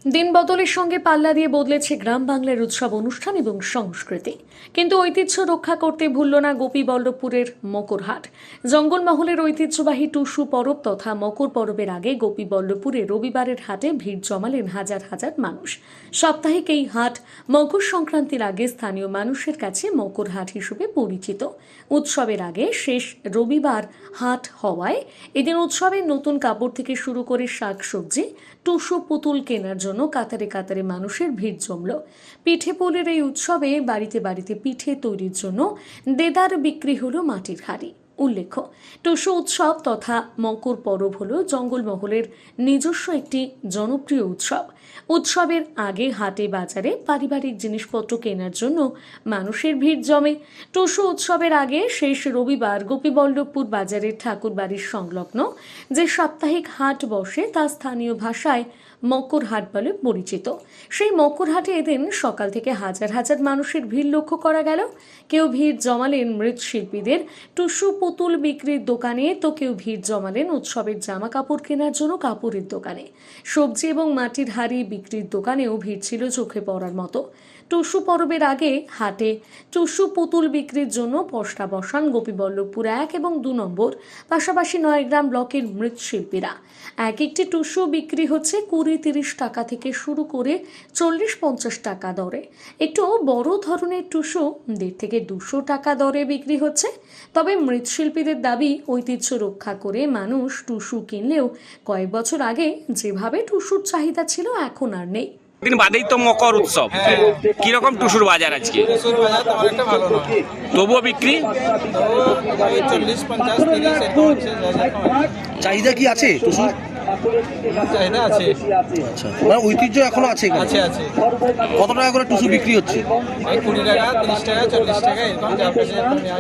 দিন বদলের সঙ্গে পাল্লা দিয়ে বদলেছে গ্রাম বাংলার উৎসব অনুষ্ঠান এবং সংস্কৃতি, কিন্তু ঐতিহ্য রক্ষা করতে ভুলল না গোপীবল্লভপুরের মকরহাট। জঙ্গলমহলের ঐতিহ্যবাহী টুসু পরব তথা মকর পরবের আগে গোপীবল্লভপুরে রবিবারের হাটে ভিড় জমালেন হাজার হাজার মানুষ। সাপ্তাহিক এই হাট মকর সংক্রান্তির আগে স্থানীয় মানুষের কাছে মকর হাট হিসেবে পরিচিত। উৎসবের আগে শেষ রবিবার হাট হওয়ায় এদিন উৎসবের নতুন কাপড় থেকে শুরু করে শাকসবজি, টুসু পুতুল কেনার জন্য কাতারে কাতারে মানুষের ভিড় জমল। পিঠে পুলির এই উৎসবে বাড়িতে বাড়িতে পিঠে তৈরির জন্য দেদার বিক্রি হলো মাটির হাঁড়ি। উল্লেখ্য, টুসু উৎসব তথা মকর পরব হল জঙ্গলমহলের নিজস্ব একটি জনপ্রিয় উৎসব। উৎসবের আগে হাটে বাজারে পারিবারিক জিনিসপত্র কেনার জন্য মানুষের ভিড় জমে। টুসু উৎসবের আগে শেষ রবিবার গোপীবল্লভপুর বাজারের ঠাকুরবাড়ির সংলগ্ন যে সাপ্তাহিক হাট বসে তা স্থানীয় ভাষায় মকর হাট বলে পরিচিত। সেই মকর হাটে এদিন সকাল থেকে হাজার হাজার মানুষের ভিড় লক্ষ্য করা গেল। কেউ ভিড় জমালেন মৃৎশিল্পীদের টুসু পুতুল বিক্রির দোকানে, তো কেউ ভিড় জমালেন উৎসবের জামা কাপড় কেনার জন্য কাপড়ের দোকানে। সবজি এবং মাটির হাঁড়ি বিক্রির দোকানেও ভিড় ছিল চোখে পড়ার মতো। টুসু পরবের আগে হাটে টুসু পুতুল বিক্রির জন্য পসরা বসান গোপীবল্লভপুর 1 এবং 2 নম্বর, পাশাপাশি নয়গ্রাম ব্লকের মৃৎশিল্পীরা। এক একটি টুসু বিক্রি হচ্ছে 20-30 টাকা থেকে শুরু করে 40-50 টাকা দরে। একটু বড় ধরনের টুসু 150 থেকে 200 টাকা দরে বিক্রি হচ্ছে। তবে মৃৎশিল্পীদের দাবি, ঐতিহ্য রক্ষা করে মানুষ টুসু কিনলেও কয়েক বছর আগে যেভাবে টুসুর চাহিদা ছিল এখন আর নেই। দিন বাদেই তো মকর উৎসব, কিরকম টুসুর বাজার আজকে? টুসুর বাজার তেমন একটা ভালো নয়, তবুও বিক্রি 40-50-30 এরকম হচ্ছে। চাহিদা কি আছে টুসুর? চাহিদা আছে, আচ্ছা, মানে ঐতিহ্য এখনো আছে এখানে? আছে আছে। কত টাকা করে টুসু বিক্রি হচ্ছে? এই 20 টাকা, 30 টাকা, 40 টাকা এরকম,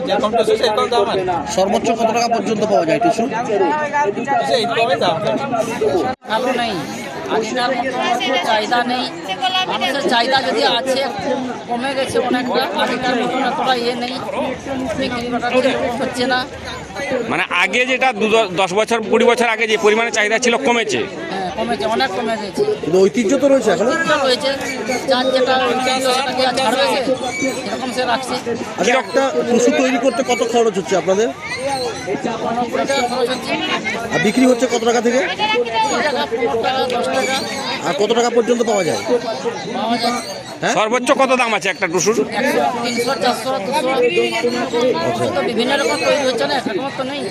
যেরকম টুসু সেরকম দাম আছে। সর্বোচ্চ কত টাকা পর্যন্ত পাওয়া যায় টুসু? এইরকমই দাম। ভালো নেই, আগেকার মতো চাহিদা নেই। মানুষের চাহিদা যদি আছে একটু কমে গেছে অনেকটা, আগেকার মতন এতটা নেই, বিক্রি বাটা হচ্ছে না। মানে আগে যেটা 10 বছর 20 বছর আগে যে পরিমাণে চাহিদা ছিল কমেছে। হ্যাঁ, কমেছে, অনেক কমে গেছে। কিন্তু ঐতিহ্য তো রয়েছে এখনো। রয়েছে, যার যেটা ঐতিহ্য সেটাকে আর ছাড় হয়েছে, এরকম সে রাখছে। আচ্ছা, একটা টুসু তৈরি করতে কত খরচ হচ্ছে আপনাদের? 90 টাকা খরচ হচ্ছে। আর বিক্রি হচ্ছে কত টাকা থেকে? 10 টাকা, 15 টাকা, 10 টাকা আর কত টাকা পর্যন্ত পাওয়া যায়? পাওয়া যায়। হ্যাঁ, সর্বোচ্চ কত দাম আছে একটা টুসুর? 100, 300, 400, 200, বিভিন্ন রকম তৈরি হচ্ছে না, একটা তো নেই।